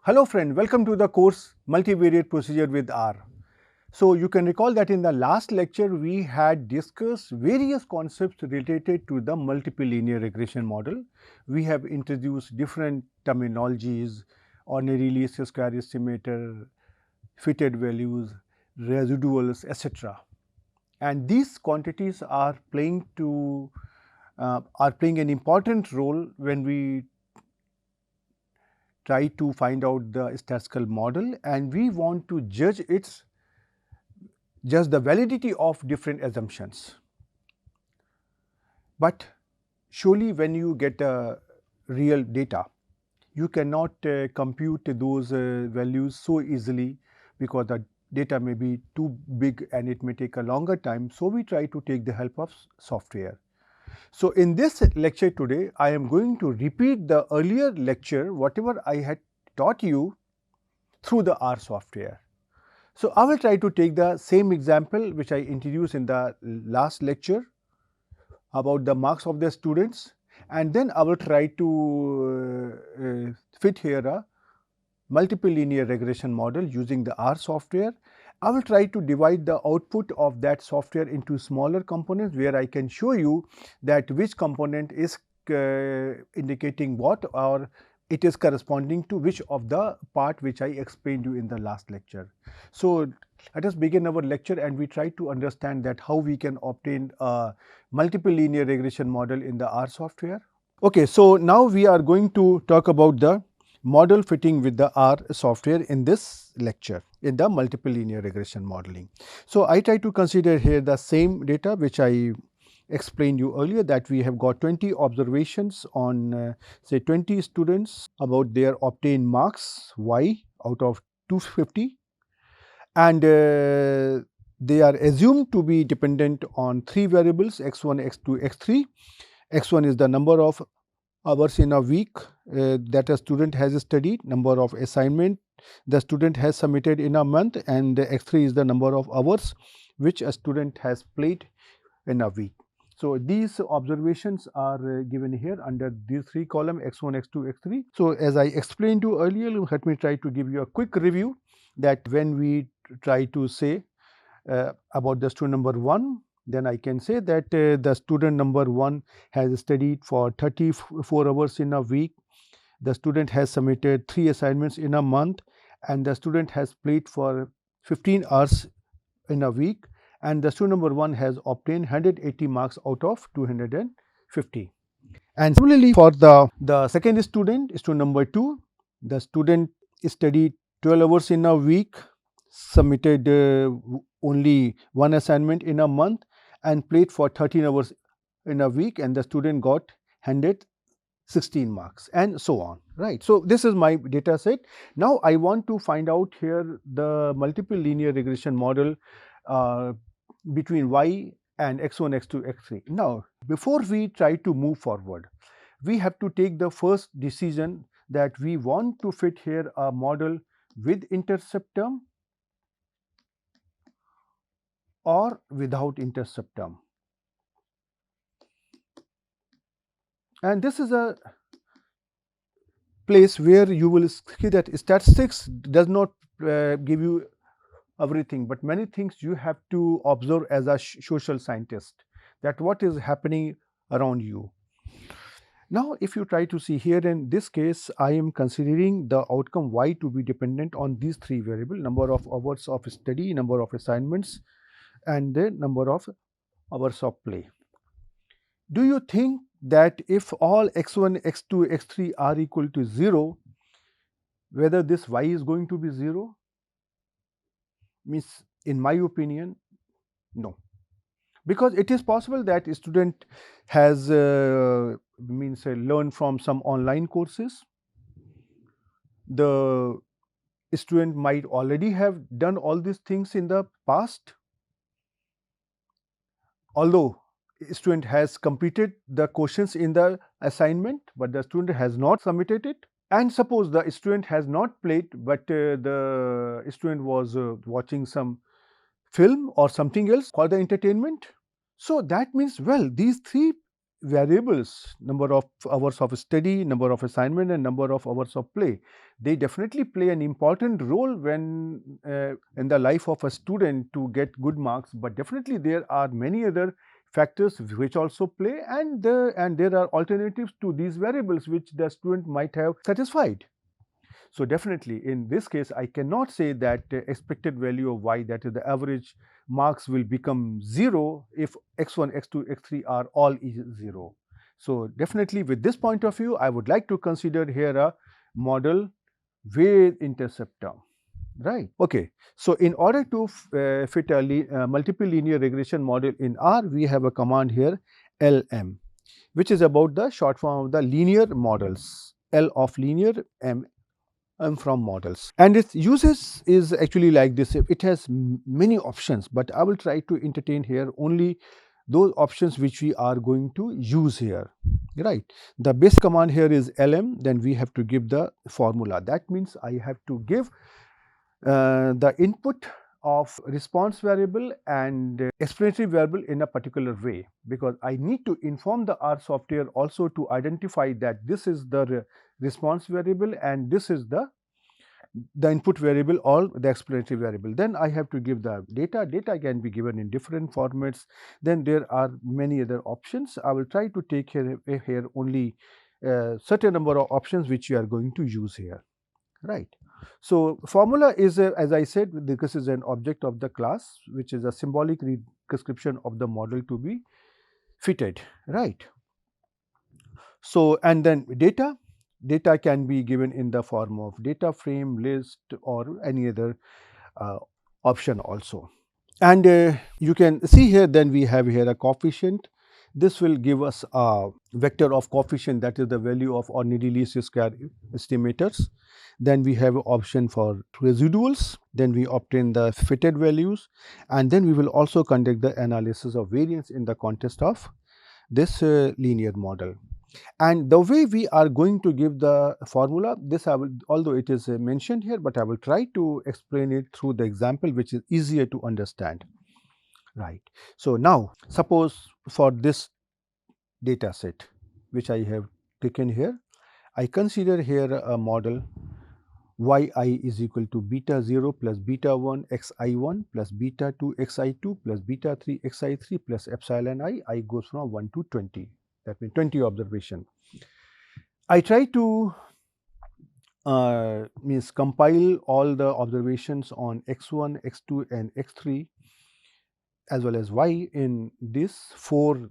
Hello friend, welcome to the course Multivariate Procedure with R. So you can recall that in the last lecture we had discussed various concepts related to the multiple linear regression model. We have introduced different terminologies, ordinary least square estimator, fitted values, residuals, etc. And these quantities are playing an important role when we try to find out the statistical model, and we want to judge its just the validity of different assumptions. But surely when you get real data, you cannot compute those values so easily because the data may be too big and it may take a longer time. So we try to take the help of software. So in this lecture today, I am going to repeat the earlier lecture, whatever I had taught you through the R software. So I will try to take the same example which I introduced in the last lecture about the marks of the students, and then I will try to fit here a multiple linear regression model using the R software. I will try to divide the output of that software into smaller components where I can show you that which component is indicating what, or it is corresponding to which of the part which I explained you in the last lecture. So let us begin our lecture and we try to understand that how we can obtain a multiple linear regression model in the R software. Okay, so now we are going to talk about the model fitting with the R software in this lecture in the multiple linear regression modeling. So I try to consider here the same data which I explained you earlier, that we have got 20 observations on say 20 students about their obtained marks y out of 250, and they are assumed to be dependent on three variables x1, x2, x3. x1 is the number of hours in a week that a student has studied, number of assignment the student has submitted in a month, and x3 is the number of hours which a student has played in a week. So these observations are given here under these three columns, x1, x2, x3. So as I explained to you earlier, let me try to give you a quick review that when we try to say about the student number 1, then I can say that the student number 1 has studied for 34 hours in a week, the student has submitted 3 assignments in a month, and the student has played for 15 hours in a week, and the student number 1 has obtained 180 marks out of 250. And similarly for the second student number 2, the student studied 12 hours in a week, submitted only one assignment in a month, and played for 13 hours in a week, and the student got 116 marks, and so on, right. So this is my data set. Now I want to find out here the multiple linear regression model between y and x1, x2, x3. Now before we try to move forward, we have to take the first decision that we want to fit here a model with intercept term or without intercept term. And this is a place where you will see that statistics does not give you everything, but many things you have to observe as a social scientist, that what is happening around you. Now if you try to see here, in this case I am considering the outcome y to be dependent on these three variables: number of hours of study, number of assignments, and the number of hours of play. Do you think that if all x1, x2, x3 are equal to 0, whether this y is going to be 0? Means, in my opinion, no. Because it is possible that a student has learned from some online courses. The student might already have done all these things in the past. Although student has completed the questions in the assignment, but the student has not submitted it. And suppose the student has not played, but the student was watching some film or something else for the entertainment. So that means, well, these three variables, number of hours of study, number of assignment, and number of hours of play, they definitely play an important role when in the life of a student to get good marks. But definitely there are many other factors which also play, and there are alternatives to these variables which the student might have satisfied. So definitely in this case, I cannot say that expected value of y, that is the average marks, will become 0 if x1, x2, x3 are all 0. So definitely with this point of view, I would like to consider here a model with intercept term. Right. Okay. So in order to fit a multiple linear regression model in R, we have a command here LM, which is about the short form of the linear models. L of linear, M from models, and its uses is actually like this. It has many options, but I will try to entertain here only those options which we are going to use here. Right. The base command here is lm, then we have to give the formula. That means I have to give the input of response variable and explanatory variable in a particular way, because I need to inform the R software also to identify that this is the response variable and this is the input variable or the explanatory variable. Then I have to give the data. Data can be given in different formats. Then there are many other options. I will try to take here only certain number of options which we are going to use here. Right. So formula is as I said, this is an object of the class, which is a symbolic description of the model to be fitted. Right. So and then data can be given in the form of data frame, list, or any other option also. And you can see here, then we have here a coefficient. This will give us a vector of coefficient, that is the value of ordinary least square estimators. Then we have an option for residuals. Then we obtain the fitted values, and then we will also conduct the analysis of variance in the context of this linear model. And the way we are going to give the formula, this I will, although it is mentioned here, but I will try to explain it through the example which is easier to understand. Right. So now suppose for this data set which I have taken here, I consider here a model yi is equal to beta 0 plus beta 1 xi1 plus beta 2 xi2 plus beta 3 xi3 plus epsilon I goes from 1 to 20. That means 20 observation. I try to means compile all the observations on x1, x2 and x3 as well as y in these 4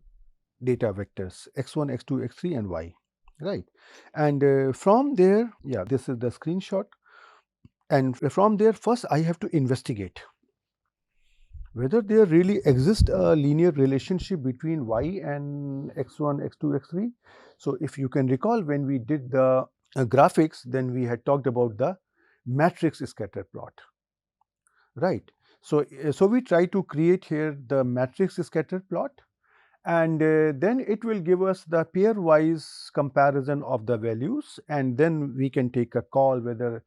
data vectors x1, x2, x3 and y. Right. And from there, yeah, this is the screenshot. And from there, first I have to investigate whether there really exists a linear relationship between y and x1, x2, x3. So if you can recall, when we did the graphics, then we had talked about the matrix scatter plot. Right. So we try to create here the matrix scatter plot, and then it will give us the pairwise comparison of the values, and then we can take a call whether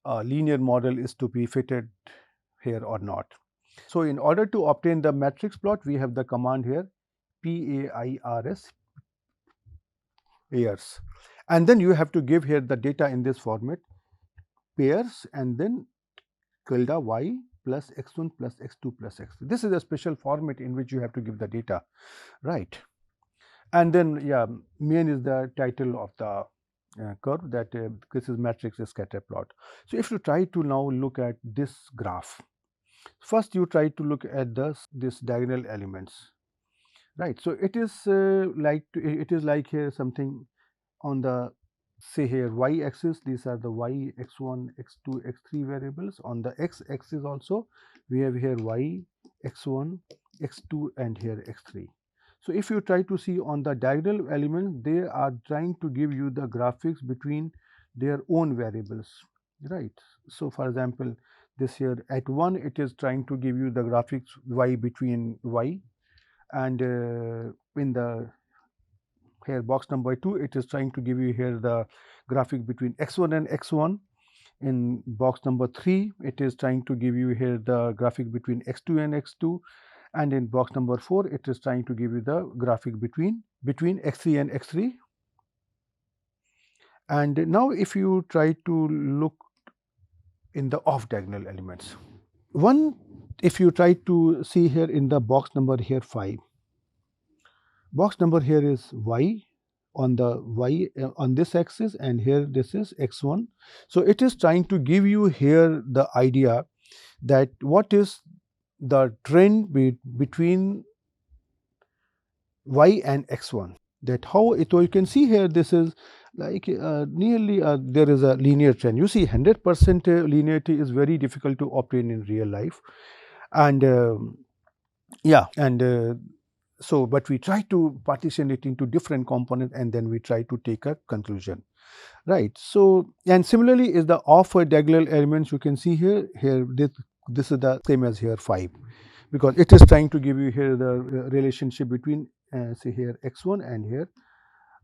a linear model is to be fitted here or not. So in order to obtain the matrix plot, we have the command here PAIRS, pairs, and then you have to give here the data in this format, pairs, and then tilde y plus x1 plus x2 plus x3. This is a special format in which you have to give the data, right? And then, yeah, mean is the title of the curve, that this is matrix scatter plot. So if you try to now look at this graph, first you try to look at this diagonal elements, right? So it is like here something on the, say here, y axis. These are the y, x1, x2, x3 variables. On the x axis also we have here y, x1, x2 and here x3. So if you try to see on the diagonal elements, they are trying to give you the graphics between their own variables, right? So for example, this here at 1, it is trying to give you the graphics y between y, and in the here box number 2, it is trying to give you here the graphic between x1 and x1. In box number 3, it is trying to give you here the graphic between x2 and x2, and in box number 4 it is trying to give you the graphic between x3 and x3. And now if you try to look in the off diagonal elements, one, if you try to see here in the box number here 5, box number here is y on the y on this axis, and here this is x1. So it is trying to give you here the idea that what is the trend between y and x1, that how it, so you can see here this is like nearly there is a linear trend. You see 100% linearity is very difficult to obtain in real life, and yeah, and so but we try to partition it into different components and then we try to take a conclusion, right? So and similarly is the off diagonal elements. You can see here this is the same as here 5, because it is trying to give you here the relationship between say here x1 and here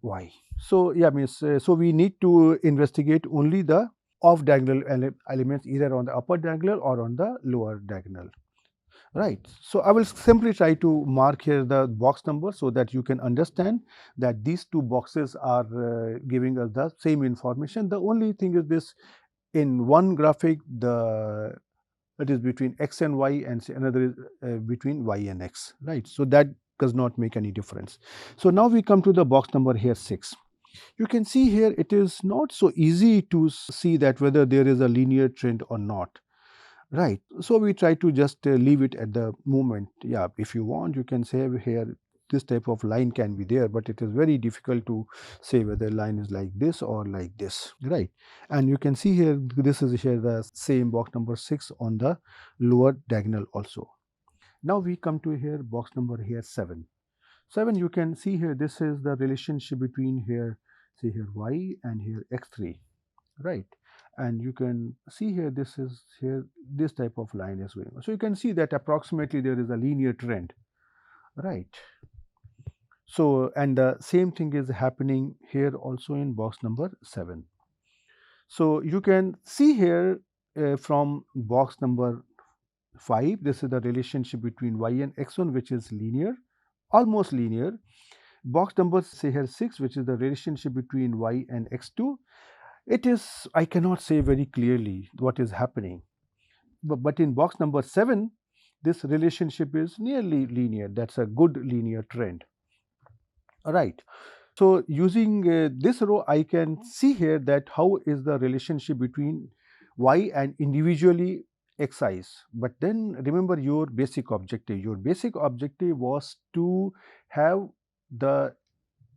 y. So yeah, means so we need to investigate only the off diagonal elements either on the upper diagonal or on the lower diagonal, right? So I will simply try to mark here the box number so that you can understand that these two boxes are giving us the same information. The only thing is this, in one graphic the it is between x and y, and another is between y and x, right? So that does not make any difference. So now we come to the box number here 6. You can see here it is not so easy to see that whether there is a linear trend or not, right? So we try to just leave it at the moment. Yeah, if you want you can say here this type of line can be there, but it is very difficult to say whether line is like this or like this, right? And you can see here this is here the same box number 6 on the lower diagonal also. Now we come to here box number here 7. You can see here this is the relationship between here, say here y and here x3, right? And you can see here this is here this type of line is going on. So you can see that approximately there is a linear trend, right? So and the same thing is happening here also in box number 7. So you can see here from box number 5, this is the relationship between y and x1, which is linear, almost linear. Box number say here 6, which is the relationship between y and x2, it is, I cannot say very clearly what is happening, but in box number 7 this relationship is nearly linear. That's a good linear trend, right? So using this row I can see here that how is the relationship between y and individually xi's. But then remember your basic objective was to have the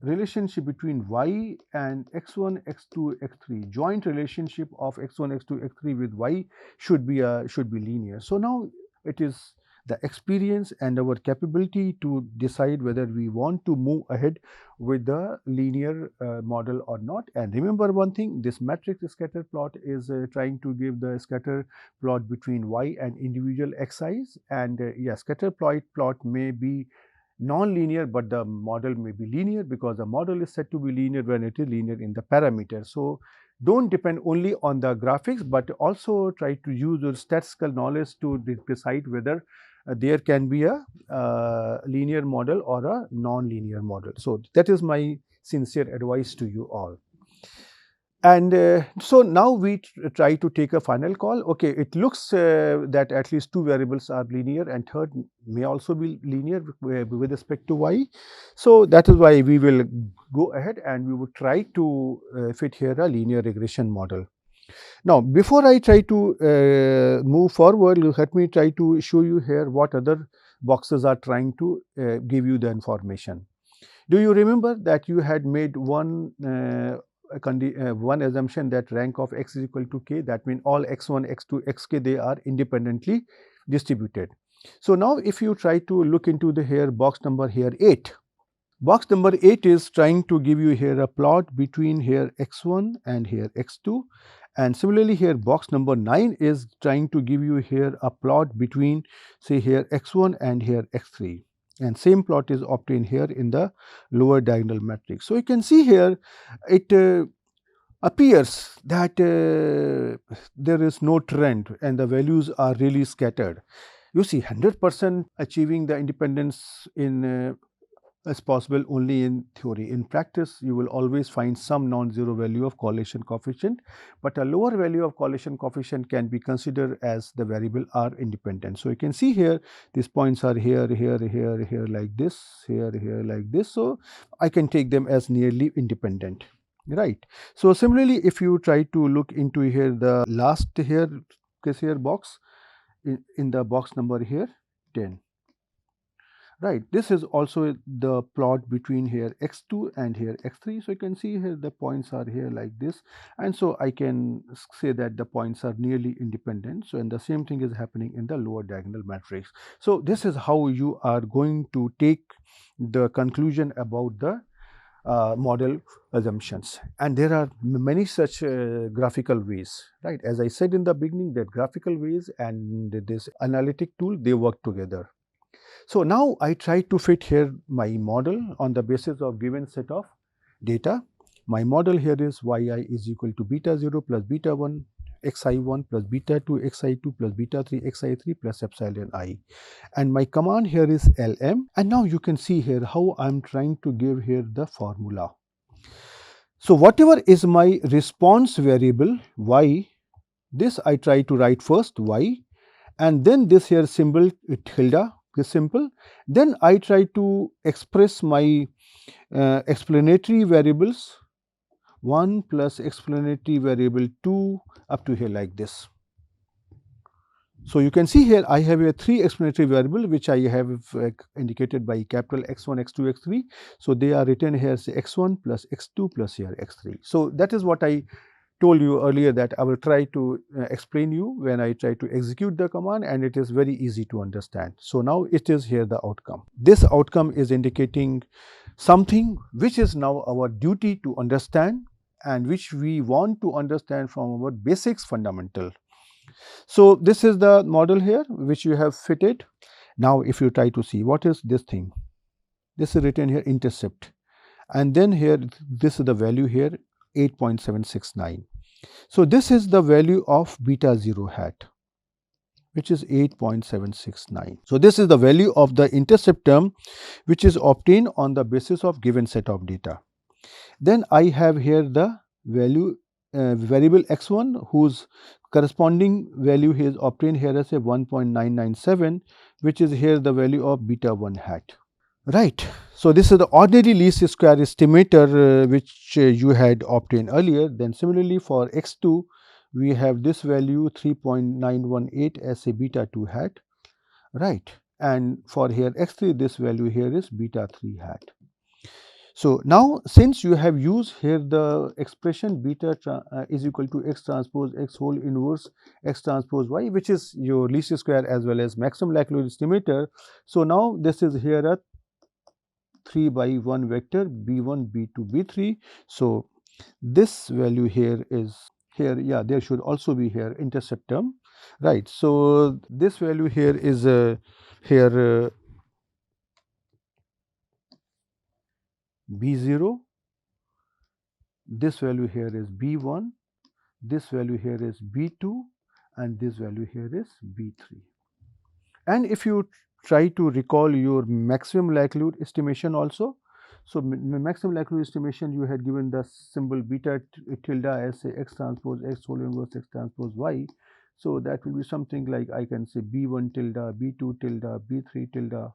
relationship between y and x1, x2, x3, joint relationship of x1, x2, x3 with y should be linear. So now it is the experience and our capability to decide whether we want to move ahead with the linear model or not. And remember one thing, this matrix scatter plot is trying to give the scatter plot between y and individual xi's, and yeah, scatter plot may be non-linear, but the model may be linear, because the model is said to be linear when it is linear in the parameter. So don't depend only on the graphics, but also try to use your statistical knowledge to decide whether there can be a linear model or a non-linear model. So that is my sincere advice to you all. And so now we try to take a final call. Okay, it looks that at least 2 variables are linear and third may also be linear with respect to y. So that is why we will go ahead and we would try to fit here a linear regression model. Now, before I try to move forward, let me try to show you here what other boxes are trying to give you the information. Do you remember that you had made one assumption that rank of x is equal to k? That means all x1, x2, xk, they are independently distributed. So now if you try to look into the here box number here 8, box number 8 is trying to give you here a plot between here x1 and here x2, and similarly here box number 9 is trying to give you here a plot between say here x1 and here x3, and same plot is obtained here in the lower diagonal matrix. So you can see here it appears that there is no trend and the values are really scattered. You see, 100% achieving the independence in is possible only in theory. In practice, you will always find some non-zero value of correlation coefficient, but a lower value of correlation coefficient can be considered as the variable are independent. So, you can see here these points are here, here, here, here like this, here, here like this. So, I can take them as nearly independent, right. So, similarly, if you try to look into here the last here case here box in the box number here 10. Right, this is also the plot between here x2 and here x3. So, you can see here the points are here like this, and so I can say that the points are nearly independent. So, and the same thing is happening in the lower diagonal matrix. So, this is how you are going to take the conclusion about the model assumptions, and there are many such graphical ways, right. As I said in the beginning, that graphical ways and this analytic tool, they work together. So, now I try to fit here my model on the basis of given set of data. My model here is yi is equal to beta 0 plus beta 1 xi 1 plus beta 2 xi 2 plus beta 3 xi 3 plus epsilon I, and my command here is lm. And now you can see here how I am trying to give here the formula. So, whatever is my response variable y, this I try to write first y, and then this here symbol tilde, this simple. Then I try to express my explanatory variables 1 plus explanatory variable 2 up to here like this. So, you can see here I have a 3 explanatory variable which I have indicated by capital X1, X2, X3. So, they are written here as X1 plus X2 plus here X3. So, that is what I told you earlier, that I will try to explain you when I try to execute the command, and it is very easy to understand. So, now it is here the outcome. This outcome is indicating something which is now our duty to understand and which we want to understand from our basics fundamental. So, this is the model here which you have fitted. Now, if you try to see what is this thing, this is written here intercept, and then here this is the value here 8.769. So, this is the value of beta 0 hat, which is 8.769. So, this is the value of the intercept term which is obtained on the basis of given set of data. Then I have here the value variable x1 whose corresponding value is obtained here as a 1.997, which is here the value of beta 1 hat. Right. So, this is the ordinary least square estimator which you had obtained earlier. Then similarly for x2, we have this value 3.918 as a beta 2 hat, right. And for here x3, this value here is beta 3 hat. So, now since you have used here the expression beta is equal to x transpose x whole inverse x transpose y, which is your least square as well as maximum likelihood estimator. So, now this is here a 3 by 1 vector b1, b2, b3. So, this value here is here, yeah, there should also be here intercept term, right. So, this value here is here b0, this value here is b1, this value here is b2, and this value here is b3. And if you try to recall your maximum likelihood estimation also. So, maximum likelihood estimation, you had given the symbol beta tilde as say x transpose x whole inverse x transpose y. So, that will be something like I can say b1 tilde, b2 tilde, b3 tilde,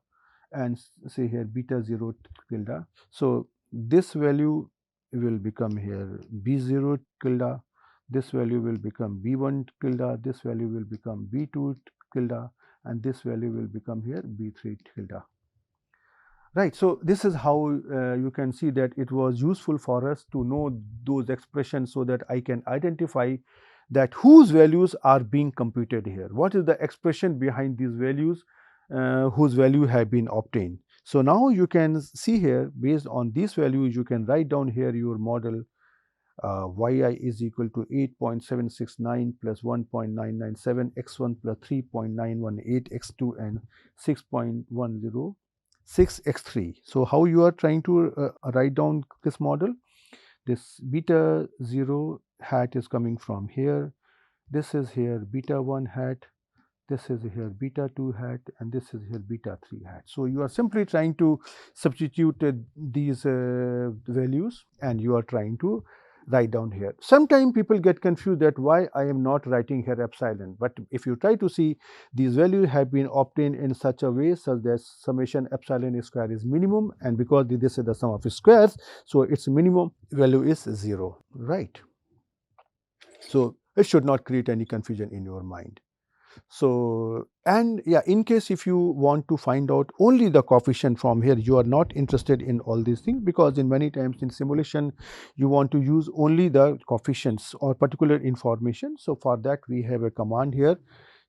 and say here beta 0 tilde. So, this value will become here b0 tilde, this value will become b1 tilde, this value will become b2 tilde, and this value will become here b3 tilde, right. So, this is how you can see that it was useful for us to know those expressions, so that I can identify that whose values are being computed here, what is the expression behind these values whose value have been obtained. So, now you can see here based on these values you can write down here your model yi is equal to 8.769 plus 1.997 x1 plus 3.918 x2 and 6.106 x3. So, how you are trying to write down this model? This beta 0 hat is coming from here, this is here beta 1 hat, this is here beta 2 hat, and this is here beta 3 hat. So you are simply trying to substitute these values, and you are trying to write down here. Sometimes people get confused that why I am not writing here epsilon, but if you try to see, these values have been obtained in such a way such that summation epsilon square is minimum, and because this is the sum of squares, so its minimum value is 0, right? So it should not create any confusion in your mind. So, and yeah, in case if you want to find out only the coefficient from here, you are not interested in all these things, because in many times in simulation you want to use only the coefficients or particular information. So for that we have a command here,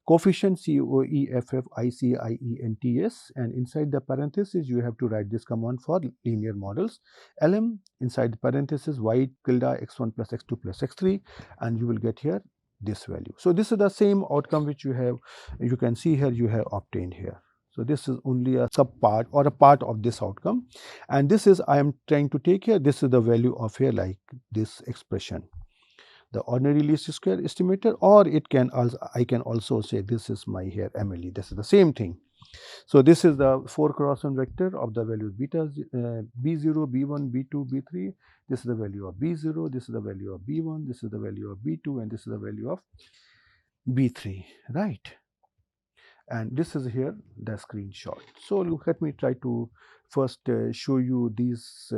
coefficient COEFFICIENTS, and inside the parenthesis you have to write this command for linear models, LM inside the parenthesis y tilde x1 plus x2 plus x3, and you will get here this value. So this is the same outcome which you can see here you have obtained here. So this is only a sub part or a part of this outcome, and this is I am trying to take here, this is the value of here, like this expression, the ordinary least square estimator, or it can also, I can also say this is my here MLE. This is the same thing. So this is the 4 cross 1 vector of the values beta b0, b1, b2, b3. This is the value of b0, this is the value of b1, this is the value of b2, and this is the value of b3, right? And this is here the screenshot. So let me try to first show you these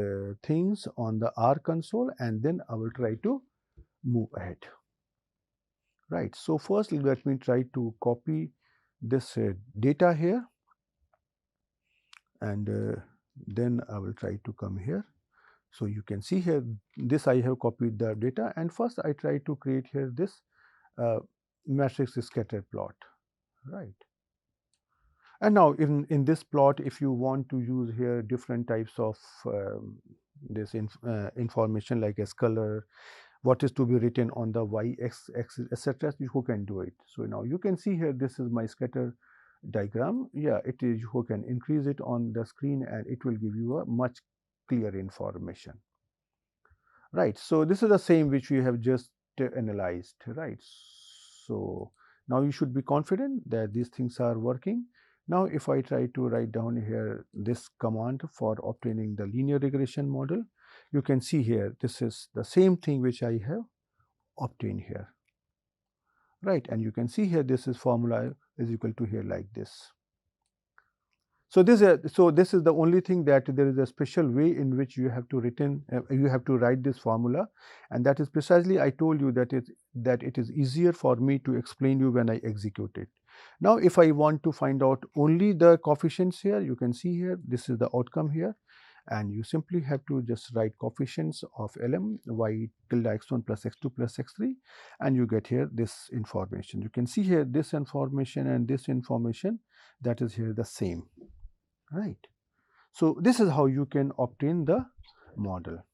things on the R console, and then I will try to move ahead, right? So first let me try to copy this data here, and then I will try to come here. So you can see here this I have copied the data, and first I try to create here this matrix scatter plot, right? And now in this plot, if you want to use here different types of this information like as color, what is to be written on the y-x axis, etc., you can do it. So now you can see here this is my scatter diagram. Yeah, it is, you can increase it on the screen and it will give you a much clear information, right? So this is the same which we have just analyzed, right? So now you should be confident that these things are working. Now if I try to write down here this command for obtaining the linear regression model, you can see here this is the same thing which I have obtained here, right? And you can see here this is formula is equal to here like this. So this is the only thing that there is a special way in which you have to write this formula, and that is precisely I told you that it is easier for me to explain you when I execute it. Now if I want to find out only the coefficients here, you can see here this is the outcome here, and you simply have to just write coefficients of LM y tilde x1 plus x2 plus x3, and you get here this information. You can see here this information and this information, that is here the same, right? So this is how you can obtain the model.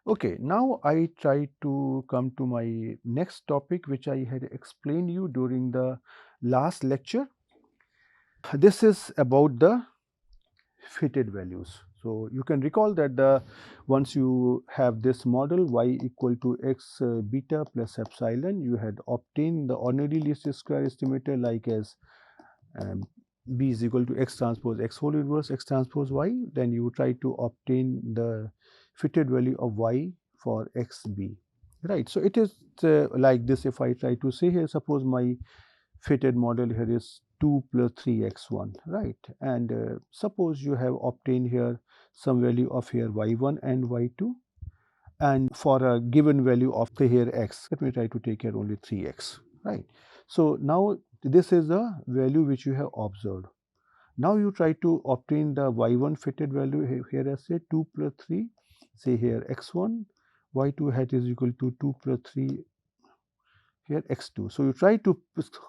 Okay, now I try to come to my next topic which I had explained you during the last lecture. This is about the fitted values. So you can recall that once you have this model y equal to x beta plus epsilon, you had obtained the ordinary least square estimator like as b is equal to x transpose x whole inverse x transpose y. Then you try to obtain the fitted value of y for xb, right? So it is like this. If I try to say here, suppose my fitted model here is 2 plus 3x1, right? And suppose you have obtained here some value of here y1 and y2, and for a given value of here x, let me try to take here only 3x, right? So now this is the value which you have observed. Now you try to obtain the y1 fitted value here as say 2 plus 3, say here x1, y2 hat is equal to 2 plus 3 here x2. So you try to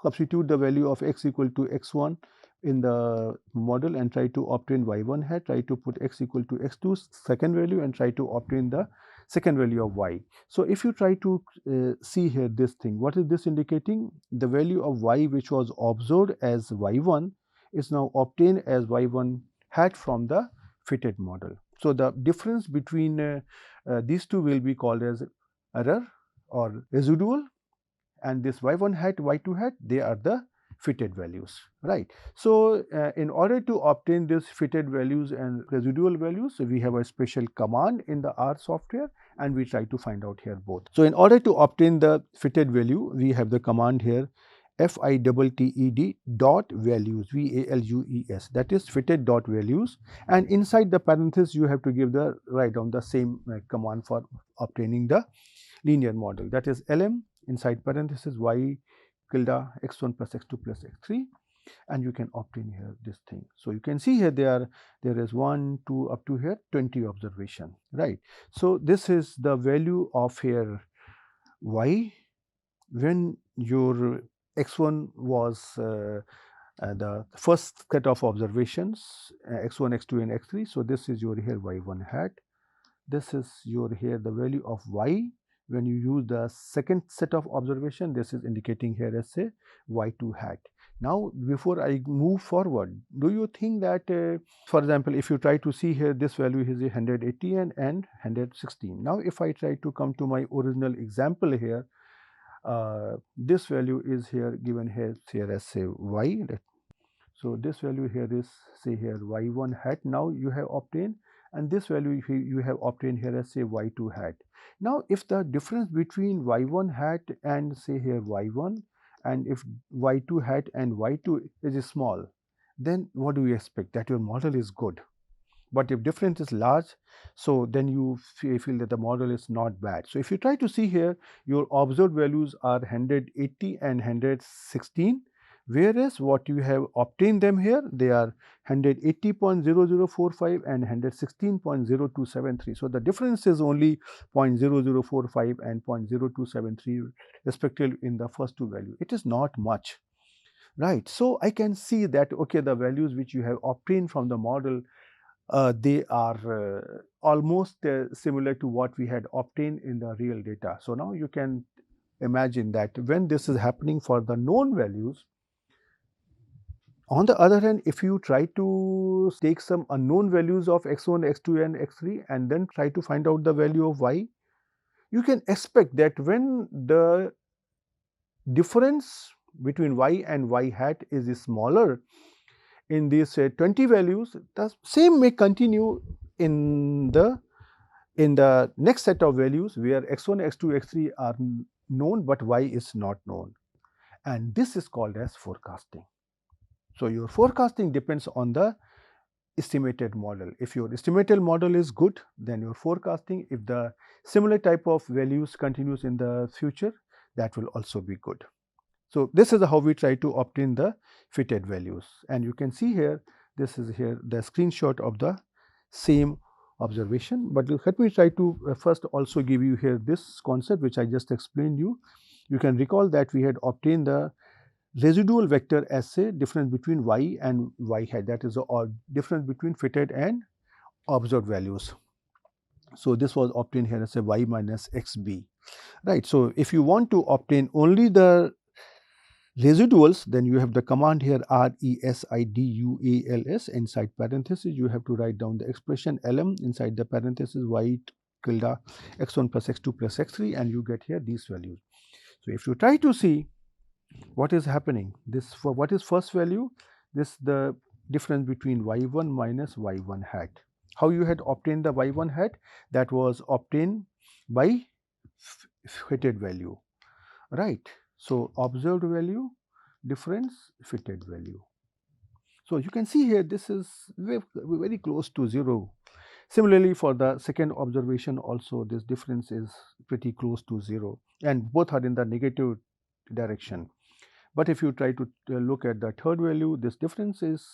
substitute the value of x equal to x1 in the model and try to obtain y1 hat, try to put x equal to x2 second value and try to obtain the second value of y. So if you try to see here this thing, what is this indicating? The value of y which was observed as y1 is now obtained as y1 hat from the fitted model. So the difference between these two will be called as error or residual, and this y1 hat, y2 hat, they are the fitted values, right? So in order to obtain this fitted values and residual values, we have a special command in the R software, and we try to find out here both. So in order to obtain the fitted value, we have the command here FITTED dot values, VALUES, that is fitted dot values, and inside the parenthesis you have to give the write down the same command for obtaining the linear model, that is LM inside parenthesis y tilde x1 plus x2 plus x3, and you can obtain here this thing. So you can see here there is 1, 2 up to here 20 observation, right? So this is the value of here y when your x1 was the first set of observations, x1, x2 and x3. So this is your here y1 hat. This is your here the value of y when you use the second set of observation. This is indicating here as a y2 hat. Now before I move forward, do you think that for example, if you try to see here, this value is 180 and 116. Now if I try to come to my original example here, this value is here given here as say y. So this value here is say here y1 hat. Now you have obtained, and this value you have obtained here as say y2 hat. Now if the difference between y1 hat and say here y1, and if y2 hat and y2 is small, then what do you expect? That your model is good. But if difference is large, so then you feel that the model is not bad. So if you try to see here, your observed values are 180 and 116, whereas what you have obtained them here, they are 180.0045 and 116.0273. So the difference is only 0.0045 and 0.0273 respectively in the first two values. It is not much, right? So I can see that okay, the values which you have obtained from the model, they are almost similar to what we had obtained in the real data. So now you can imagine that when this is happening for the known values, on the other hand, if you try to take some unknown values of x1, x2 and x3 and then try to find out the value of y, you can expect that when the difference between y and y hat is smaller in these 20 values, the same may continue in the next set of values where x1, x2, x3 are known but y is not known, and this is called as forecasting. So your forecasting depends on the estimated model. If your estimated model is good, then your forecasting, if the similar type of values continues in the future, that will also be good. So this is how we try to obtain the fitted values, and you can see here, this is here the screenshot of the same observation. But let me try to first also give you here this concept which I just explained you. You can recall that we had obtained the residual vector as a difference between y and y hat, that is the difference between fitted and observed values. So this was obtained here as a y minus xb, right? So if you want to obtain only the residuals, then you have the command here residuals inside parenthesis. You have to write down the expression lm inside the parenthesis y tilde x1 plus x2 plus x3, and you get here these values. So if you try to see what is happening, this for what is first value, this the difference between y1 minus y1 hat. How you had obtained the y1 hat? That was obtained by fitted value, right? So observed value difference fitted value. So you can see here this is very close to 0. Similarly, for the second observation also, this difference is pretty close to 0, and both are in the negative direction. But if you try to look at the third value, this difference is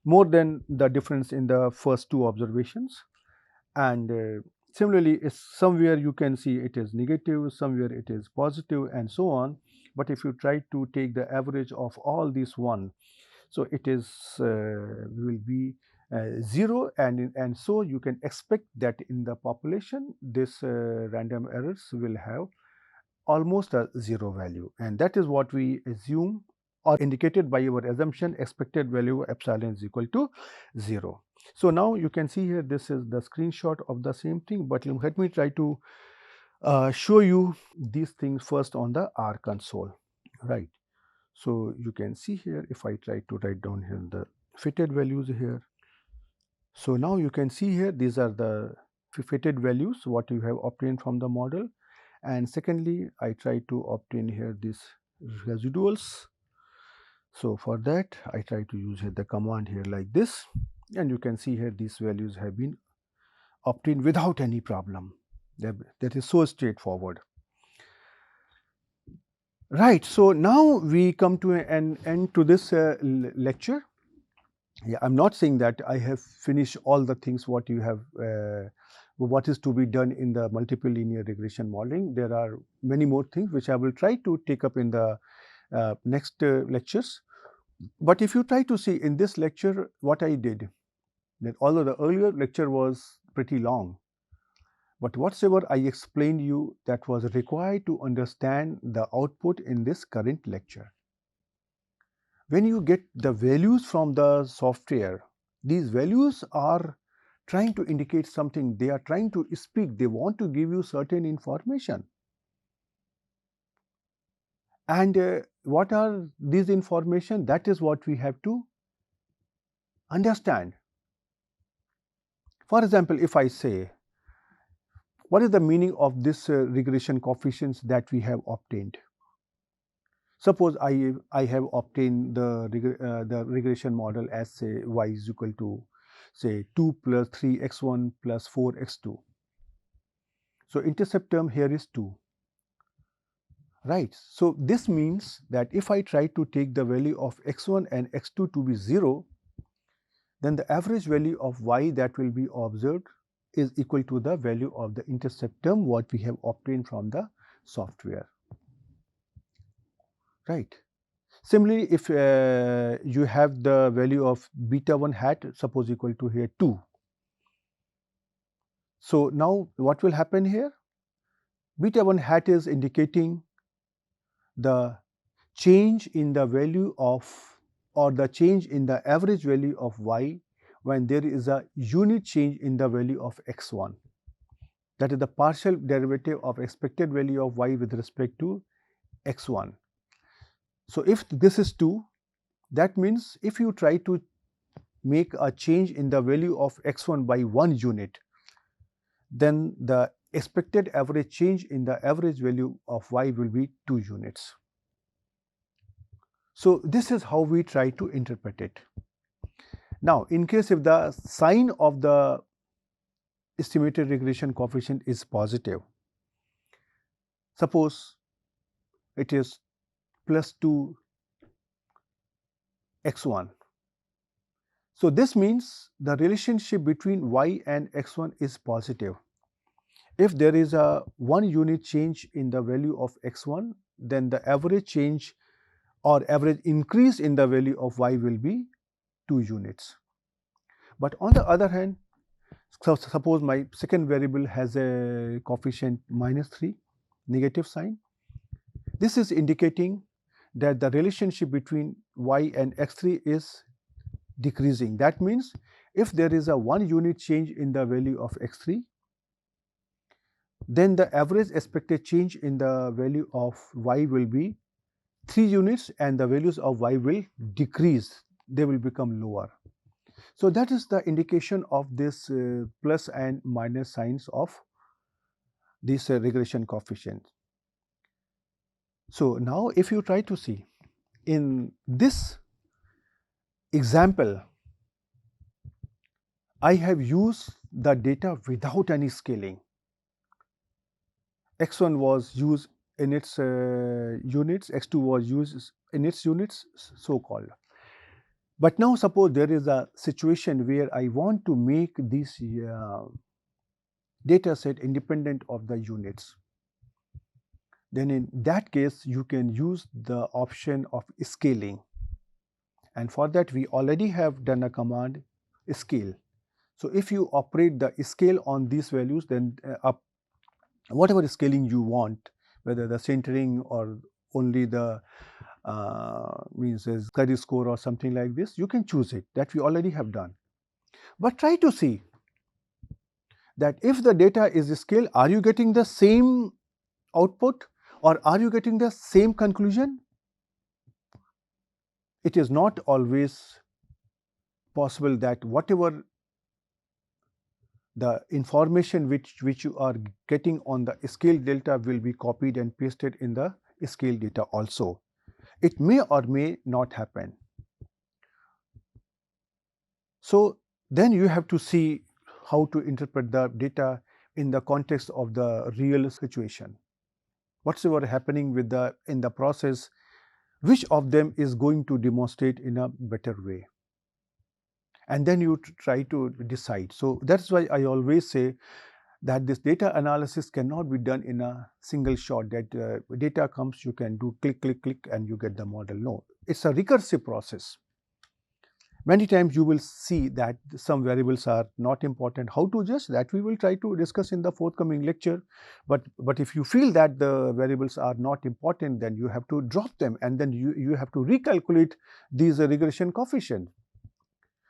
more than the difference in the first two observations, and similarly, somewhere you can see it is negative, somewhere it is positive, and so on. But if you try to take the average of all these one, so it is will be 0, and so you can expect that in the population this random errors will have almost a 0 value, and that is what we assume or indicated by our assumption expected value epsilon is equal to 0. So now you can see here this is the screenshot of the same thing, but let me try to show you these things first on the R console, right? So you can see here, if I try to write down here the fitted values here. So now you can see here, these are the fitted values what you have obtained from the model. And secondly, I try to obtain here these residuals. So for that, I try to use here the command here like this, and you can see here these values have been obtained without any problem. That is so straightforward. Right. So now we come to an end to this lecture. Yeah, I'm not saying that I have finished all the things what you have, what is to be done in the multiple linear regression modeling. There are many more things which I will try to take up in the next lectures. But if you try to see in this lecture what I did, that although the earlier lecture was pretty long, but whatsoever I explained you that was required to understand the output in this current lecture. When you get the values from the software, these values are trying to indicate something. They are trying to speak. They want to give you certain information. And what are these information? That is what we have to understand. For example, if I say, what is the meaning of this regression coefficients that we have obtained? Suppose I have obtained the regression model as say y is equal to say 2 plus 3x1 plus 4x2. So intercept term here is 2. Right. So this means that if I try to take the value of x1 and x2 to be 0, then the average value of y that will be observed is equal to the value of the intercept term what we have obtained from the software. Right. Similarly, if you have the value of beta 1 hat, suppose equal to here 2. So now what will happen here? Beta 1 hat is indicating the change in the value of, or the change in the average value of y when there is a unit change in the value of x1. That is the partial derivative of expected value of y with respect to x1. So if this is 2, that means if you try to make a change in the value of x1 by 1 unit, then the expected average change in the average value of y will be 2 units. So this is how we try to interpret it. Now, in case if the sign of the estimated regression coefficient is positive, suppose it is plus 2 x1. So this means the relationship between y and x1 is positive. If there is a 1 unit change in the value of x1, then the average change or average increase in the value of y will be 2 units. But on the other hand, so suppose my second variable has a coefficient -3, negative sign. This is indicating that the relationship between y and x3 is decreasing. That means if there is a 1 unit change in the value of x3, then the average expected change in the value of y will be 3 units and the values of y will decrease, they will become lower. So that is the indication of this plus and minus signs of this regression coefficient. So now if you try to see in this example, I have used the data without any scaling. x1 was used in its units, x2 was used in its units, so called. But now suppose there is a situation where I want to make this data set independent of the units. Then in that case, you can use the option of scaling. And for that, we already have done a command scale. So if you operate the scale on these values, then whatever scaling you want, whether the centering or only the means as credit score or something like this, you can choose it. That we already have done. But try to see that if the data is scaled, are you getting the same output or are you getting the same conclusion? it is not always possible that whatever the information which you are getting on the scale delta will be copied and pasted in the scale data also. It may or may not happen. So then you have to see how to interpret the data in the context of the real situation. Whatsoever happening with in the process, which of them is going to demonstrate in a better way? And then you try to decide. So that's why I always say that this data analysis cannot be done in a single shot, that data comes, you can do click, click, click, and you get the model. No, it's a recursive process. Many times you will see that some variables are not important. How to judge that we will try to discuss in the forthcoming lecture. But if you feel that the variables are not important, then you have to drop them, and then you have to recalculate these regression coefficient.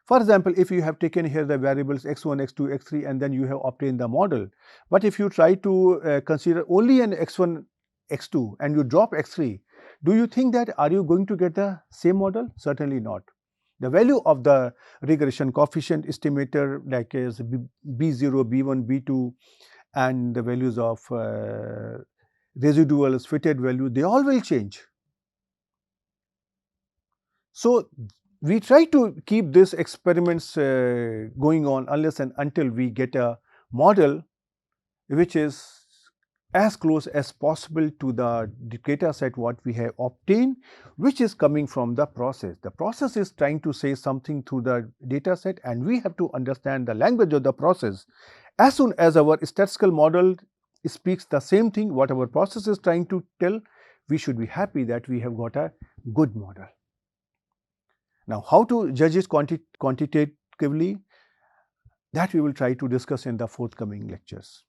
For example, if you have taken here the variables x1, x2, x3, and then you have obtained the model, but if you try to consider only an x1, x2 and you drop x3, do you think that are you going to get the same model? Certainly not. The value of the regression coefficient estimator, like is B0, B1, B2, and the values of residuals, fitted value, they all will change. So we try to keep these experiments going on unless and until we get a model which is as close as possible to the data set what we have obtained, which is coming from the process. The process is trying to say something through the data set, and we have to understand the language of the process. As soon as our statistical model speaks the same thing what our process is trying to tell, we should be happy that we have got a good model. Now, how to judge it quantitatively, that we will try to discuss in the forthcoming lectures.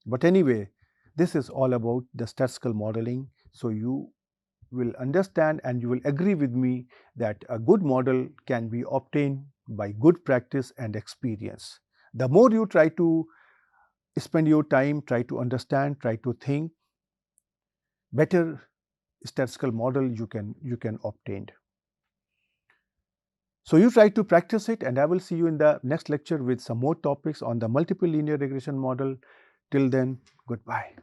But anyway, this is all about the statistical modeling. So you will understand and you will agree with me that a good model can be obtained by good practice and experience. The more you try to spend your time, try to understand, try to think, better statistical model you can obtain. So you try to practice it, and I will see you in the next lecture with some more topics on the multiple linear regression model. Till then, goodbye.